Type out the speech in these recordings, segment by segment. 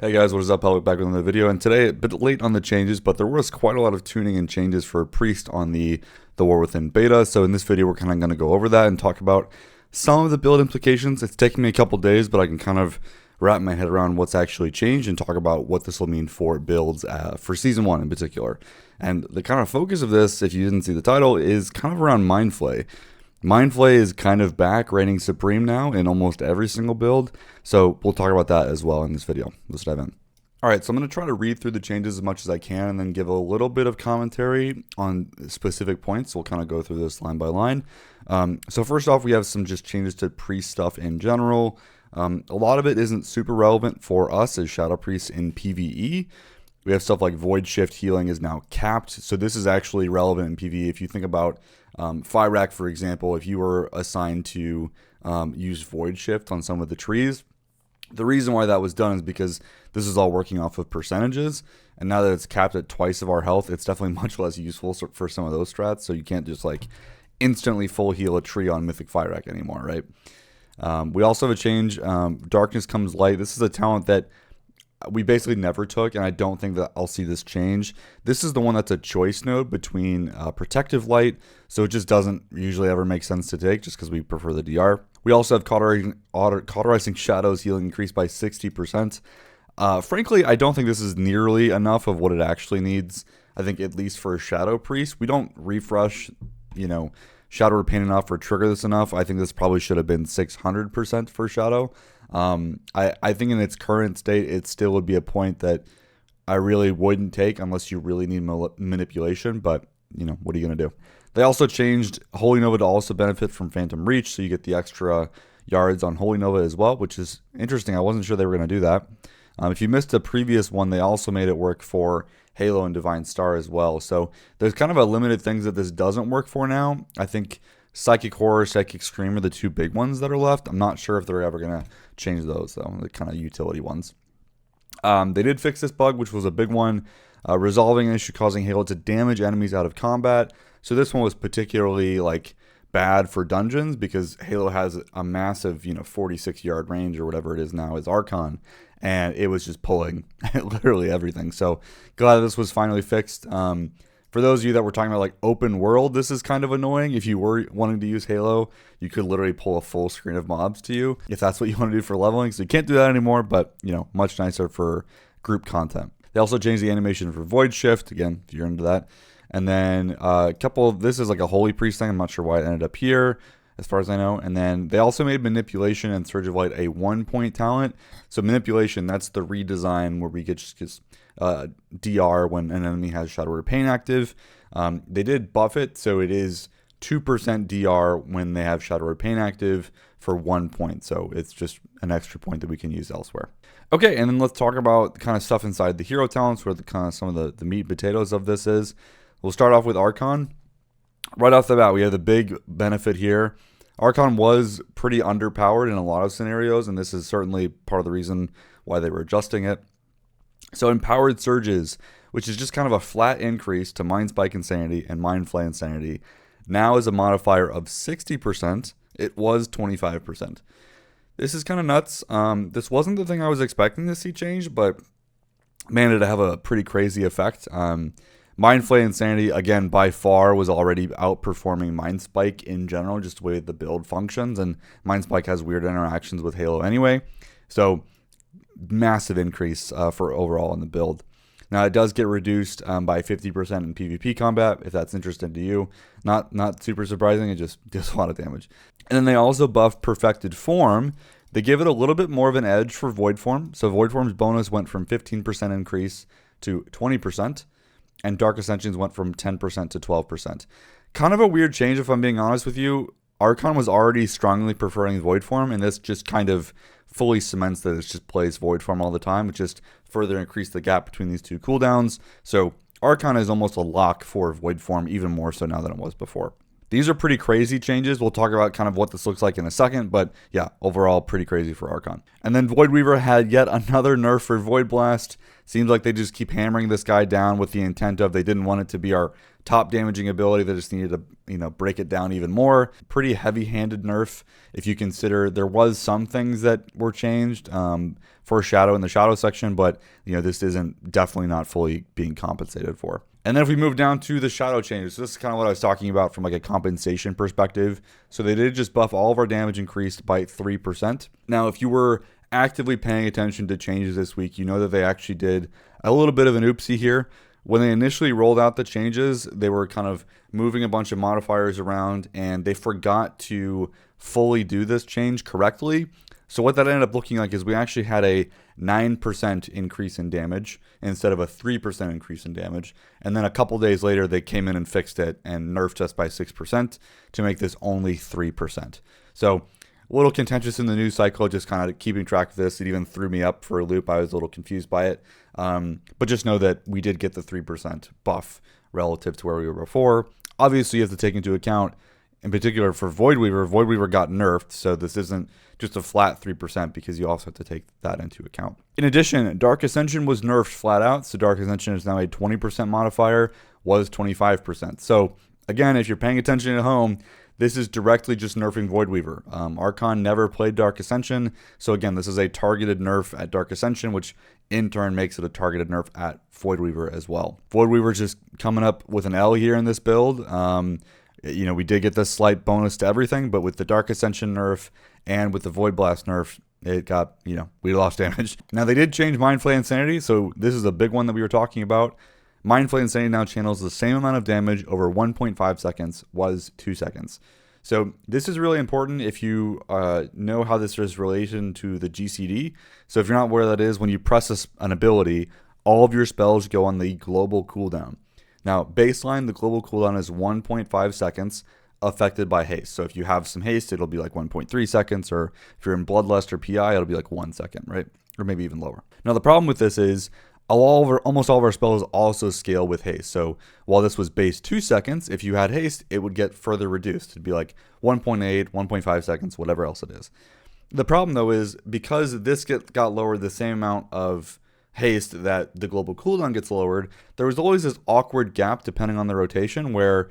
Hey guys, what is up? I'll be back with another video, and today a bit late on the changes, but there was quite a lot of tuning and changes for Priest on the War Within beta. So in this video, we're kind of going to go over that and talk about some of the build implications. It's taken me a couple days, but I can kind of wrap my head around what's actually changed and talk about what this will mean for builds for Season 1 in particular. And the kind of focus of this, if you didn't see the title, is kind of around Mind Flay. Mind Flay is kind of back, reigning supreme now in almost every single build, so we'll talk about that as well in this video. Let's dive in. Alright, so I'm going to try to read through the changes as much as I can and then give a little bit of commentary on specific points. We'll kind of go through this line by line. So first off, we have some just changes to priest stuff in general. A lot of it isn't super relevant for us as Shadow Priests in PvE. We have stuff like Void Shift healing is now capped, so this is actually relevant in PvE. If you think about Fyrak, for example, if you were assigned to use Void Shift on some of the trees, the reason why that was done is because this is all working off of percentages, and now that it's capped at twice of our health, it's definitely much less useful for some of those strats, so you can't just like instantly full heal a tree on Mythic Fyrak anymore, right? We also have a change, Darkness Comes Light. This is a talent that we basically never took, and I don't think that I'll see this change. This is the one that's a choice node between Protective Light, so it just doesn't usually ever make sense to take just because we prefer the DR. We also have Cauterizing Shadows healing increased by 60%. Frankly, I don't think this is nearly enough of what it actually needs. I think at least for a Shadow Priest, we don't refresh, Shadow Repaint enough or trigger this enough. I think this probably should have been 600% for Shadow. I think in its current state, it still would be a point that I really wouldn't take unless you really need manipulation, but, what are you going to do? They also changed Holy Nova to also benefit from Phantom Reach, so you get the extra yards on Holy Nova as well, which is interesting. I wasn't sure they were going to do that. If you missed the previous one, they also made it work for Halo and Divine Star as well. So there's kind of a limited things that this doesn't work for now. I think Psychic Horror, Psychic Scream are the two big ones that are left. I'm not sure if they're ever going to change those, though, the kind of utility ones. They did fix this bug, which was a big one, resolving an issue causing Halo to damage enemies out of combat. So this one was particularly bad for dungeons because Halo has a massive 46 yard range or whatever it is now is Archon, and it was just pulling literally everything. So glad this was finally fixed. For those of you that were talking about open world, this is kind of annoying. If you were wanting to use Halo, you could literally pull a full screen of mobs to you if that's what you want to do for leveling. So you can't do that anymore, but much nicer for group content. They also changed the animation for Void Shift, again, if you're into that. And then this is like a Holy Priest thing. I'm not sure why it ended up here, as far as I know. And then they also made Manipulation and Surge of Light a 1-point talent. So Manipulation, that's the redesign where we get just DR when an enemy has Shadow Repaint active. They did buff it, so it is 2% DR when they have Shadow Repaint active for 1 point. So it's just an extra point that we can use elsewhere. Okay, and then let's talk about the kind of stuff inside the hero talents, where the kind of some of the meat and potatoes of this is. We'll start off with Archon. Right off the bat, we have the big benefit here. Archon was pretty underpowered in a lot of scenarios, and this is certainly part of the reason why they were adjusting it. So Empowered Surges, which is just kind of a flat increase to Mind Spike Insanity and Mind Flay Insanity, now is a modifier of 60%. It was 25%. This is kind of nuts. This wasn't the thing I was expecting to see change, but man, did it have a pretty crazy effect. Mind Flay Insanity, again, by far was already outperforming Mind Spike in general, just the way the build functions, and Mind Spike has weird interactions with Halo anyway. So massive increase for overall in the build. Now it does get reduced by 50% in PvP combat, if that's interesting to you. Not super surprising, it just does a lot of damage. And then they also buffed Perfected Form. They give it a little bit more of an edge for Void Form. So Void Form's bonus went from 15% increase to 20%, and Dark Ascensions went from 10% to 12%. Kind of a weird change, if I'm being honest with you. Archon was already strongly preferring Void Form, and this just kind of fully cements that it just plays Void Form all the time, which just further increased the gap between these two cooldowns. So Archon is almost a lock for Void Form, even more so now than it was before. these are pretty crazy changes. We'll talk about kind of what this looks like in a second, but yeah, overall pretty crazy for Archon. And then Void Weaver had yet another nerf for Void Blast. Seems like they just keep hammering this guy down with the intent of they didn't want it to be our top damaging ability. They just needed to, break it down even more. Pretty heavy-handed nerf if you consider there was some things that were changed for Shadow in the Shadow section, but this isn't definitely not fully being compensated for. And then if we move down to the Shadow changes, so this is kind of what I was talking about from like a compensation perspective. So they did just buff all of our damage increased by 3%. Now, if you were actively paying attention to changes this week, you know that they actually did a little bit of an oopsie here. When they initially rolled out the changes, they were kind of moving a bunch of modifiers around, and they forgot to fully do this change correctly. So what that ended up looking like is we actually had a 9% increase in damage instead of a 3% increase in damage. And then a couple days later, they came in and fixed it and nerfed us by 6% to make this only 3%. So a little contentious in the news cycle, just kind of keeping track of this. It even threw me up for a loop. I was a little confused by it. But just know that we did get the 3% buff relative to where we were before. Obviously, you have to take into account, in particular for Void Weaver got nerfed, so this isn't just a flat 3% because you also have to take that into account. In addition, Dark Ascension was nerfed flat out, so Dark Ascension is now a 20% modifier, was 25%. So again, if you're paying attention at home, this is directly just nerfing Void Weaver. Archon never played Dark Ascension, so again, this is a targeted nerf at Dark Ascension, which in turn makes it a targeted nerf at Void Weaver as well. Void Weaver just coming up with an L here in this build. We did get this slight bonus to everything, but with the Dark Ascension nerf and with the Void Blast nerf, it got, we lost damage. Now, they did change Mind Flay Insanity, so this is a big one that we were talking about. Mind Flay Insanity now channels the same amount of damage over 1.5 seconds, was 2 seconds. So this is really important if you know how this is relation to the GCD. So if you're not aware that is, when you press an ability, all of your spells go on the global cooldown. Now, baseline, the global cooldown is 1.5 seconds affected by haste. So if you have some haste, it'll be like 1.3 seconds, or if you're in Bloodlust or PI, it'll be like 1 second, right? Or maybe even lower. Now, the problem with this is almost all of our spells also scale with haste. So while this was base 2 seconds, if you had haste, it would get further reduced. It'd be like 1.8, 1.5 seconds, whatever else it is. The problem, though, is because this got lowered the same amount of haste that the global cooldown gets lowered, there was always this awkward gap depending on the rotation where,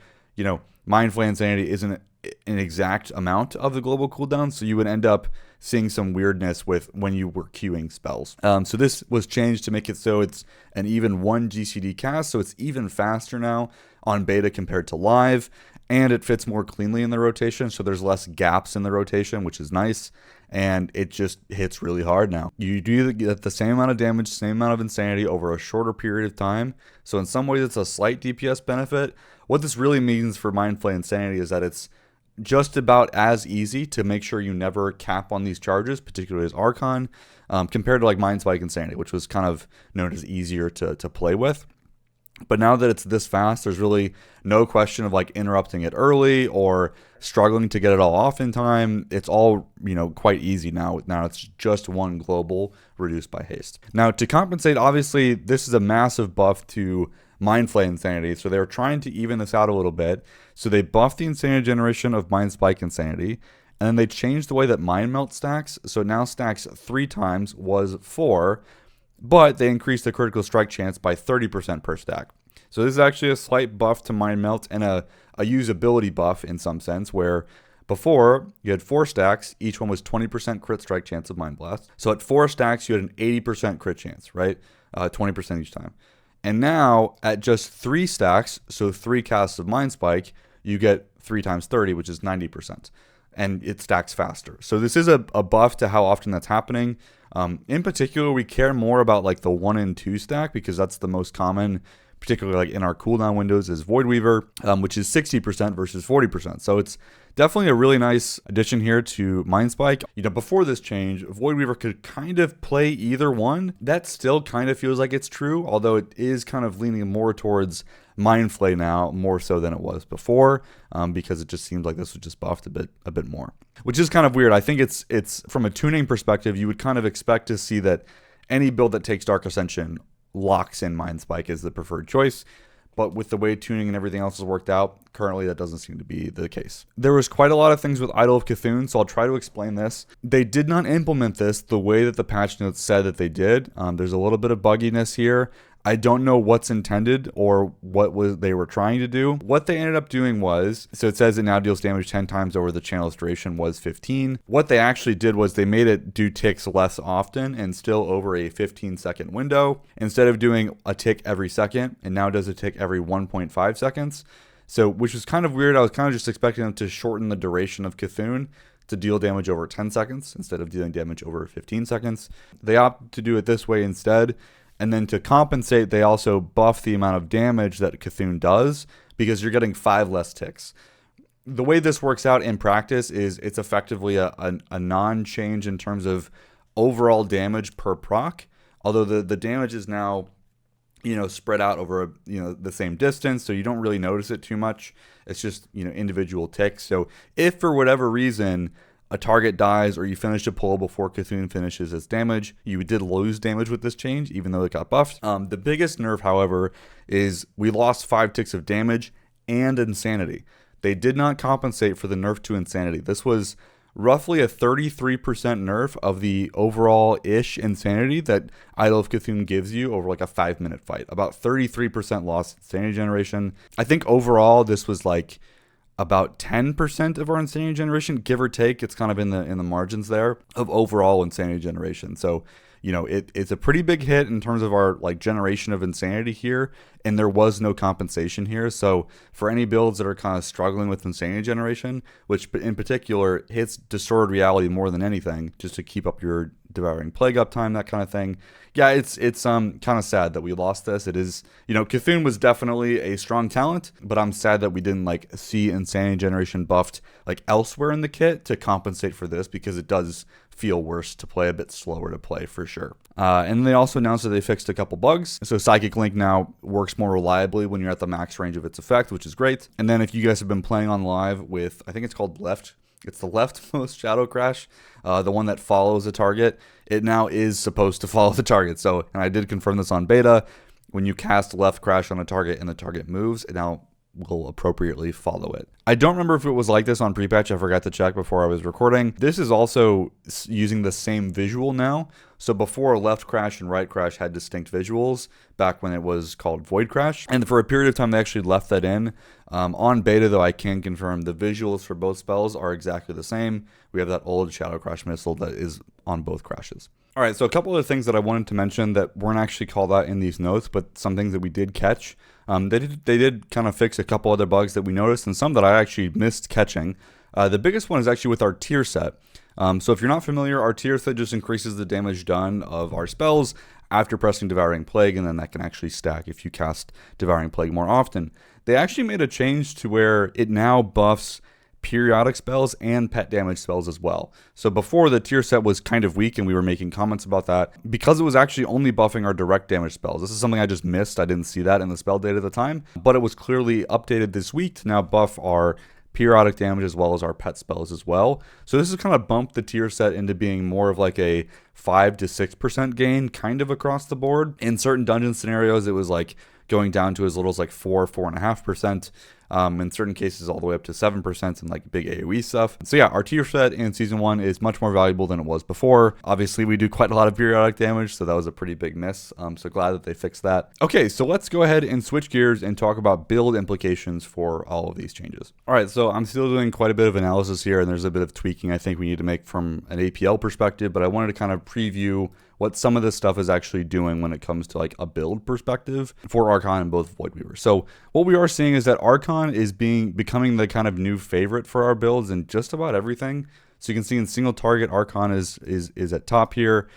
Mind Flay Insanity isn't an exact amount of the global cooldown, so you would end up seeing some weirdness with when you were queuing spells. So this was changed to make it so it's an even 1 GCD cast, so it's even faster now on beta compared to live, and it fits more cleanly in the rotation, so there's less gaps in the rotation, which is nice, and it just hits really hard now. You do get the same amount of damage, same amount of insanity over a shorter period of time, so in some ways it's a slight DPS benefit. What this really means for Mind Flay Insanity is that it's just about as easy to make sure you never cap on these charges, particularly as Archon, compared to like Mind Spike Insanity, which was kind of known as easier to play with. But now that it's this fast, there's really no question of like interrupting it early or struggling to get it all off in time. It's all, quite easy now. Now it's just 1 global reduced by haste. Now to compensate, obviously, this is a massive buff to Mind Flay Insanity, so they're trying to even this out a little bit. So they buffed the Insanity generation of Mind Spike Insanity, and then they changed the way that Mind Melt stacks. So it now stacks 3 times, was 4, but they increased the critical strike chance by 30% per stack. So this is actually a slight buff to Mind Melt and a usability buff in some sense, where before you had 4 stacks, each one was 20% crit strike chance of Mind Blast. So at 4 stacks, you had an 80% crit chance, right? 20% each time. And now at just 3 stacks, so 3 casts of Mind Spike, you get 3 times 30, which is 90%. And it stacks faster. So this is a buff to how often that's happening. In particular, we care more about like the 1 and 2 stack because that's the most common, particularly like in our cooldown windows, is Void Weaver, which is 60% versus 40%. So it's definitely a really nice addition here to Mind Spike. Before this change, Void Weaver could kind of play either one. That still kind of feels like it's true, although it is kind of leaning more towards Mind Flay now, more so than it was before, because it just seems like this was just buffed a bit more, which is kind of weird. I think it's from a tuning perspective, you would kind of expect to see that any build that takes Dark Ascension locks in Mind Spike as the preferred choice. but with the way tuning and everything else has worked out, currently that doesn't seem to be the case. There was quite a lot of things with Idol of Cthulhu, so I'll try to explain this. They did not implement this the way that the patch notes said that they did. There's a little bit of bugginess here. I don't know what's intended or what they were trying to do. What they ended up doing was, so it says it now deals damage 10 times over the channel's duration was 15. What they actually did was they made it do ticks less often and still over a 15-second window. Instead of doing a tick every second, it now does a tick every 1.5 seconds. So, which was kind of weird. I was kind of just expecting them to shorten the duration of Cthulhu to deal damage over 10 seconds instead of dealing damage over 15 seconds. They opted to do it this way instead. And then to compensate, they also buff the amount of damage that Cthulhu does because you're getting 5 less ticks. The way this works out in practice is it's effectively a non-change in terms of overall damage per proc, although the damage is now, spread out over, the same distance, so you don't really notice it too much. It's just, individual ticks. So if for whatever reason a target dies or you finish a pull before Cthulhu finishes its damage, you did lose damage with this change, even though it got buffed. The biggest nerf, however, is we lost 5 ticks of damage and insanity. They did not compensate for the nerf to insanity. This was roughly a 33% nerf of the overall-ish insanity that Idol of Cthulhu gives you over like a 5-minute fight. About 33% loss insanity generation. I think overall this was like about 10% of our insanity generation, give or take. It's kind of in the margins there of overall insanity generation. So, it's a pretty big hit in terms of our like generation of insanity here, and there was no compensation here. So for any builds that are kind of struggling with insanity generation, which in particular hits Distorted Reality more than anything, just to keep up your Devouring Plague uptime, that kind of thing. Yeah, it's kind of sad that we lost this. It is, Cthulhu was definitely a strong talent, but I'm sad that we didn't like see insanity generation buffed like elsewhere in the kit to compensate for this, because it does feel worse to play, a bit slower to play for sure. And they also announced that they fixed a couple bugs. So Psychic Link now works more reliably when you're at the max range of its effect, which is great. And then if you guys have been playing on live with, I think it's called Left. It's the leftmost Shadow Crash, the one that follows a target. It now is supposed to follow the target. So, and I did confirm this on beta, when you cast Left Crash on a target and the target moves, it now will appropriately follow it. I don't remember if it was like this on pre-patch. I forgot to check before I was recording. This is also using the same visual now. So before, Left Crash and Right Crash had distinct visuals back when it was called Void Crash. And for a period of time, they actually left that in. On beta, though, I can confirm the visuals for both spells are exactly the same. We have that old Shadow Crash missile that is on both crashes. All right, so a couple of things that I wanted to mention that weren't actually called out in these notes, but some things that we did catch. They did kind of fix a couple other bugs that we noticed, and some that I actually missed catching. The biggest one is actually with our tier set. So if you're not familiar, our tier set just increases the damage done of our spells after pressing Devouring Plague, and then that can actually stack if you cast Devouring Plague more often. They actually made a change to where it now buffs periodic spells and pet damage spells as well. So before, the tier set was kind of weak, and we were making comments about that because it was actually only buffing our direct damage spells. This is something I just missed. I didn't see that in the spell data at the time, but it was clearly updated this week to now buff our periodic damage as well as our pet spells as well. So this has kind of bumped the tier set into being more of like a 5 to 6% gain kind of across the board. In certain dungeon scenarios, it was like going down to as little as like 4.5%. In certain cases all the way up to 7% in like big AoE stuff. So yeah, our tier set in Season 1 is much more valuable than it was before. Obviously, we do quite a lot of periodic damage, so that was a pretty big miss. So glad that they fixed that. Okay, so let's go ahead and switch gears and talk about build implications for all of these changes. All right, so I'm still doing quite a bit of analysis here, and there's a bit of tweaking I think we need to make from an APL perspective, but I wanted to kind of preview what some of this stuff is actually doing when it comes to like a build perspective for Archon and both Void Weaver. So what we are seeing is that Archon is becoming the kind of new favorite for our builds in just about everything. So you can see in single target, Archon is at top here.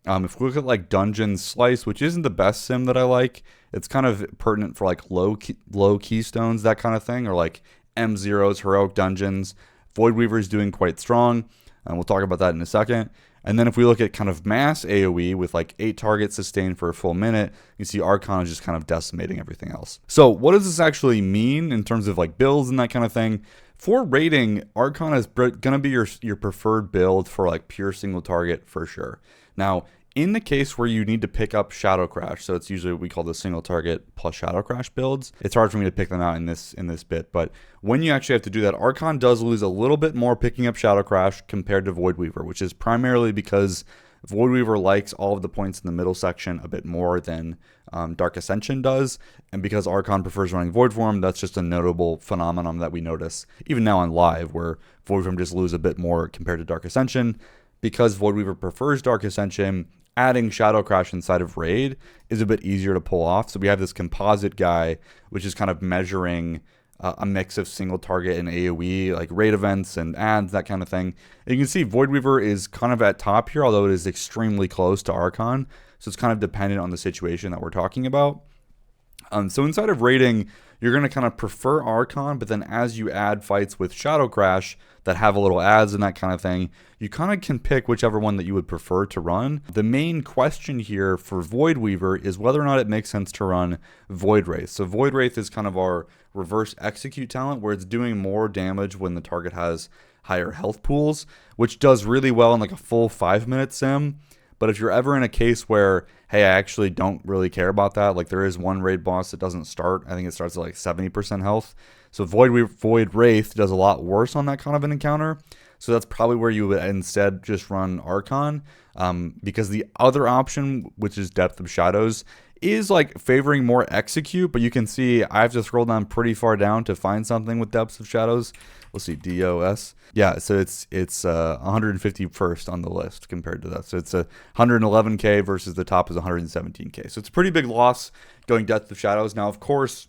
If we look at like Dungeon Slice, which isn't the best sim that I like, it's kind of pertinent for like low keystones, that kind of thing, or like M0's Heroic Dungeons. Void Weaver is doing quite strong, and we'll talk about that in a second. And then if we look at kind of mass AoE with like 8 targets sustained for a full minute, you see Archon is just kind of decimating everything else. So what does this actually mean in terms of like builds and that kind of thing? For rating, Archon is going to be your preferred build for like pure single target for sure. Now, in the case where you need to pick up Shadow Crash, so it's usually what we call the single target plus Shadow Crash builds. It's hard for me to pick them out in this bit, but when you actually have to do that, Archon does lose a little bit more picking up Shadow Crash compared to Void Weaver, which is primarily because Void Weaver likes all of the points in the middle section a bit more than Dark Ascension does, and because Archon prefers running Void Form, that's just a notable phenomenon that we notice even now on live, where Void Form just lose a bit more compared to Dark Ascension. Because Void Weaver prefers Dark Ascension, adding Shadow Crash inside of Raid is a bit easier to pull off. So we have this composite guy, which is kind of measuring a mix of single target and AoE, like raid events and ads, that kind of thing. And you can see Void Weaver is kind of at top here, although it is extremely close to Archon. So it's kind of dependent on the situation that we're talking about. So inside of raiding, you're going to kind of prefer Archon, but then as you add fights with Shadow Crash that have a little ads and that kind of thing, you kind of can pick whichever one that you would prefer to run. The main question here for Void Weaver is whether or not it makes sense to run Void Wraith. So Void Wraith is kind of our reverse execute talent, where it's doing more damage when the target has higher health pools, which does really well in like a full 5-minute sim. But if you're ever in a case where, hey, I actually don't really care about that, like there is one raid boss that doesn't start, I think it starts at like 70% health. So Void Wraith does a lot worse on that kind of an encounter. So that's probably where you would instead just run Archon, because the other option, which is Depth of Shadows, is like favoring more execute, but you can see I have to scroll down pretty far down to find something with Depths of Shadows. We'll see, DOS. Yeah, so it's 151st on the list compared to that. So it's a 111k versus the top is 117k. So it's a pretty big loss going Depth of Shadows. Now, of course,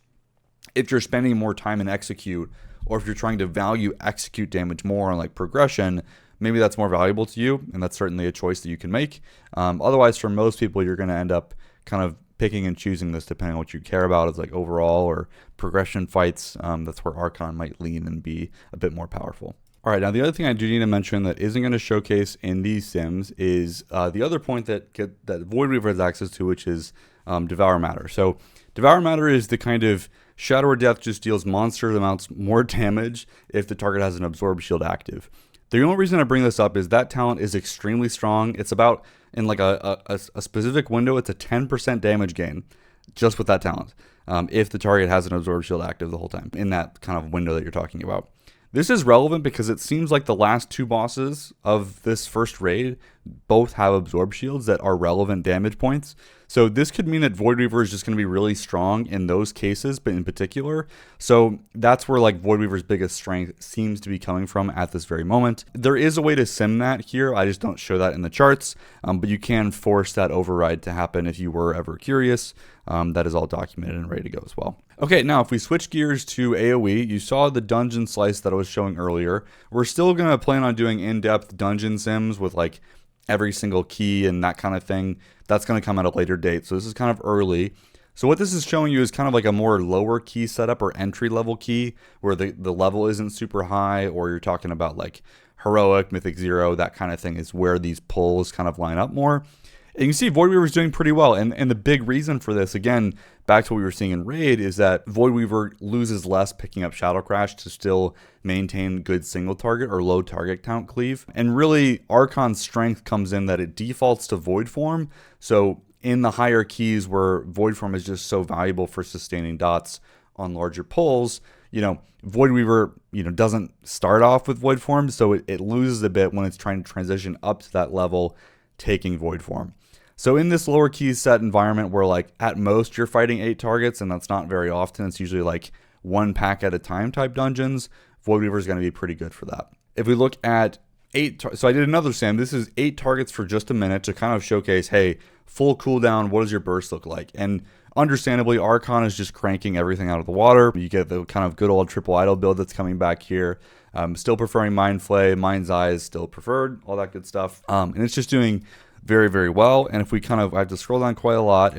if you're spending more time in execute, or if you're trying to value execute damage more on like progression, maybe that's more valuable to you, and that's certainly a choice that you can make. Otherwise, for most people, you're going to end up kind of picking and choosing this depending on what you care about, is like overall or progression fights. That's where Archon might lean and be a bit more powerful. All right, now the other thing I do need to mention that isn't going to showcase in these sims is the other point that Void Weaver has access to, which is Devour Matter. So Devour Matter is the kind of Shadow or Death just deals monster amounts more damage if the target has an Absorb Shield active. The only reason I bring this up is that talent is extremely strong. It's about, in like a specific window, it's a 10% damage gain just with that talent, if the target has an Absorb Shield active the whole time in that kind of window that you're talking about. This is relevant because it seems like the last two bosses of this first raid both have Absorb Shields that are relevant damage points. So this could mean that Void Weaver is just going to be really strong in those cases, but in particular. So that's where like Void Weaver's biggest strength seems to be coming from at this very moment. There is a way to sim that here. I just don't show that in the charts, but you can force that override to happen if you were ever curious. That is all documented and ready to go as well. Okay, now if we switch gears to AoE, you saw the dungeon slice that I was showing earlier. We're still going to plan on doing in-depth dungeon sims with like every single key and that kind of thing. That's going to come at a later date, so this is kind of early. So what this is showing you is kind of like a more lower key setup or entry level key where the level isn't super high, or you're talking about like Heroic, Mythic 0, that kind of thing is where these pulls kind of line up more. And you can see Void Weaver is doing pretty well. And the big reason for this, again, back to what we were seeing in Raid, is that Void Weaver loses less picking up Shadow Crash to still maintain good single target or low target count cleave. And really, Archon's strength comes in that it defaults to Void Form. So in the higher keys where Void Form is just so valuable for sustaining dots on larger pulls, Void Weaver, doesn't start off with Void Form. So it loses a bit when it's trying to transition up to that level, taking Void Form. So in this lower keys set environment where like at most you're fighting 8 targets, and that's not very often, it's usually like 1 pack at a time type dungeons, Void Weaver is going to be pretty good for that. If we look at so I did another sim, this is 8 targets for just a minute to kind of showcase, hey, full cooldown, what does your burst look like? And understandably, Archon is just cranking everything out of the water. You get the kind of good old triple idol build that's coming back here. Still preferring Mind Flay, Mind's Eye is still preferred, all that good stuff. And it's just doing very, very well. And if we I have to scroll down quite a lot.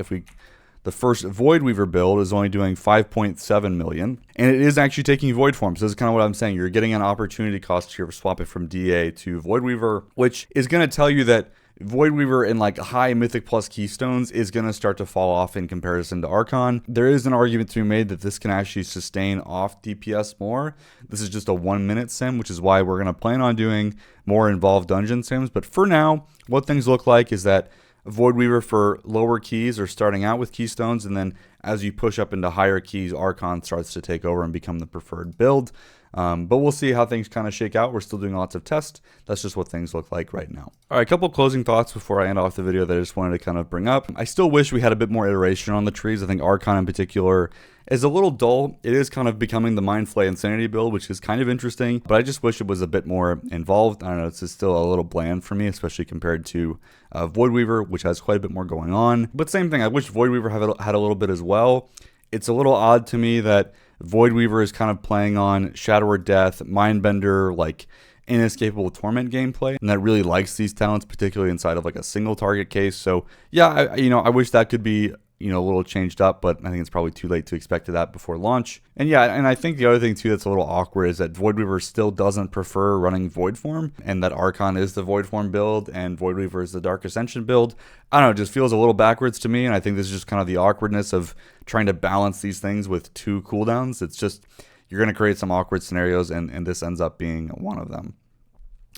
The first Void Weaver build is only doing 5.7 million, and it is actually taking Void Form. So this is kind of what I'm saying. You're getting an opportunity cost here for swapping from DA to Void Weaver, which is going to tell you that Void Weaver in like high Mythic Plus keystones is going to start to fall off in comparison to Archon. There is an argument to be made that this can actually sustain off DPS more. This is just a 1-minute sim, which is why we're going to plan on doing more involved dungeon sims. But for now, what things look like is that Void Weaver for lower keys or starting out with keystones, and then as you push up into higher keys, Archon starts to take over and become the preferred build. But we'll see how things kind of shake out. We're still doing lots of tests. That's just what things look like right now. All right, a couple closing thoughts before I end off the video that I just wanted to kind of bring up. I still wish we had a bit more iteration on the trees. I think Archon in particular is a little dull. It is kind of becoming the Mind Flay Insanity build, which is kind of interesting, but I just wish it was a bit more involved. I don't know, it's just still a little bland for me, especially compared to Void Weaver, which has quite a bit more going on. But same thing, I wish Void Weaver had a little bit as well. It's a little odd to me that Void Weaver is kind of playing on Shadow or Death, Mindbender, like Inescapable Torment gameplay, and that really likes these talents, particularly inside of like a single target case. So yeah, I wish that could be a little changed up, but I think it's probably too late to expect that before launch. And yeah, and I think the other thing too that's a little awkward is that Void Weaver still doesn't prefer running Void Form, and that Archon is the Void Form build and Void Weaver is the Dark Ascension build. I don't know, it just feels a little backwards to me, and I think this is just kind of the awkwardness of trying to balance these things with two cooldowns. It's just, you're going to create some awkward scenarios, and this ends up being one of them.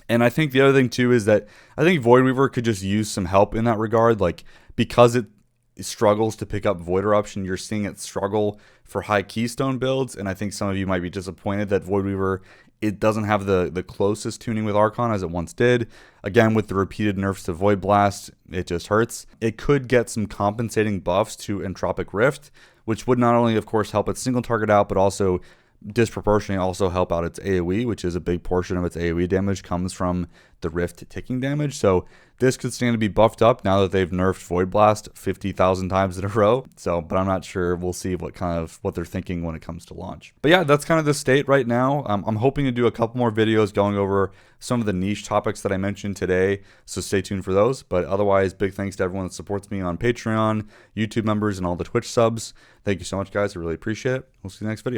And I think the other thing too is that I think Void Weaver could just use some help in that regard, like because it struggles to pick up Void Eruption, you're seeing it struggle for high keystone builds, and I think some of you might be disappointed that Void Weaver, it doesn't have the closest tuning with Archon as it once did. Again, with the repeated nerfs to Void Blast, it just hurts. It could get some compensating buffs to Entropic Rift, which would not only of course help its single target out, but also disproportionately also help out its AoE, which is a big portion of its AoE damage comes from the Rift ticking damage. So this could stand to be buffed up now that they've nerfed Void Blast 50,000 times in a row. So, but I'm not sure. We'll see what they're thinking when it comes to launch. But yeah, that's kind of the state right now. I'm hoping to do a couple more videos going over some of the niche topics that I mentioned today, so stay tuned for those. But otherwise, big thanks to everyone that supports me on Patreon, YouTube members, and all the Twitch subs. Thank you so much, guys. I really appreciate it. We'll see you in the next video.